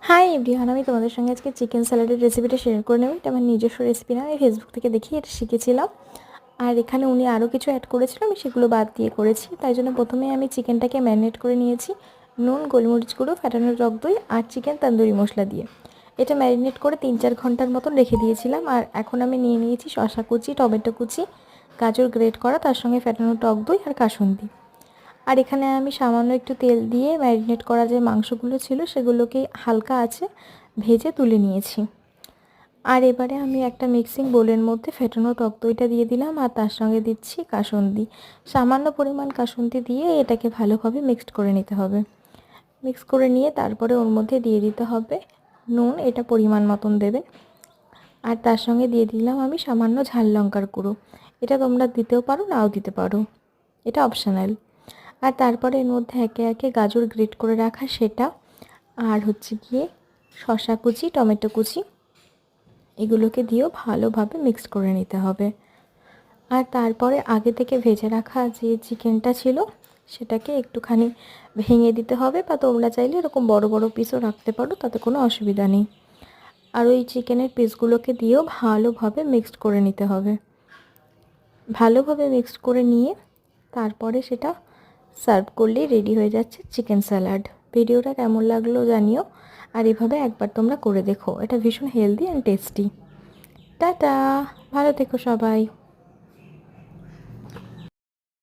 Hi everyone, আমি তোমাদের সঙ্গে আজকে চিকেন স্যালাডের রেসিপিটা শেয়ার করে নেব। এটা আমার নিজস্ব রেসিপি না, আমি ফেসবুক থেকে দেখে এটা শিখেছিলাম। আর এখানে উনি আরও কিছু অ্যাড করেছিল, আমি সেগুলো বাদ দিয়ে করেছি। তাই জন্য প্রথমে আমি চিকেনটাকে ম্যারিনেট করে নিয়েছি নুন, গোলমরিচ গুঁড়ো, ফ্যাটানো টক দই আর চিকেন তন্দুরি মশলা দিয়ে। এটা ম্যারিনেট করে 3-4 ঘন্টার মতন রেখে দিয়েছিলাম। আর এখন আমি নিয়ে নিয়েছি শসা কুচি, টমেটো কুচি, গাজর গ্রেট করা, তার সঙ্গে ফ্যাটানো টক দই আর কাসুন্দি। আর এখানে আমি সামান্য একটু তেল দিয়ে ম্যারিনেট করা যে মাংসগুলো ছিল সেগুলোকে হালকা আছে ভেজে তুলে নিয়েছি। আর এবারে আমি একটা মিক্সিং বোলের মধ্যে ফেটানো টক দইটা দিয়ে দিলাম আর তার সঙ্গে দিচ্ছি কাসুন্দি। সামান্য পরিমাণ কাসুন্দি দিয়ে এটাকে ভালোভাবে মিক্সড করে নিতে হবে। মিক্স করে নিয়ে তারপরে ওর মধ্যে দিয়ে দিতে হবে নুন, এটা পরিমাণ মতন দেবে। আর তার সঙ্গে দিয়ে দিলাম আমি সামান্য ঝাল লঙ্কার গুঁড়ো। এটা তোমরা দিতেও পারো, নাও দিতে পারো, এটা অপশনাল। আর তারপরে এর মধ্যে একে একে গাজর গ্রেট করে রাখা সেটা, আর হচ্ছে গিয়ে শসা কুচি, টমেটো কুচি, এগুলোকে দিয়েও ভালোভাবে মিক্সড করে নিতে হবে। আর তারপরে আগে থেকে ভেজে রাখা যে চিকেনটা ছিল সেটাকে একটুখানি ভেঙে দিতে হবে, বা তোমরা চাইলে এরকম বড় বড় পিসও রাখতে পারো, তাতে কোনো অসুবিধা নেই। আর ওই চিকেনের পিসগুলোকে দিয়েও ভালোভাবে মিক্সড করে নিতে হবে। ভালোভাবে মিক্সড করে নিয়ে তারপরে সেটা সার্ভ করলেই রেডি হয়ে যাচ্ছে চিকেন স্যালাড। ভিডিওটা কেমন লাগলো জানিও, আর এভাবে একবার তোমরা করে দেখো, এটা ভীষণ হেলদি অ্যান্ড টেস্টি। টাটা, ভালো থেকো সবাই।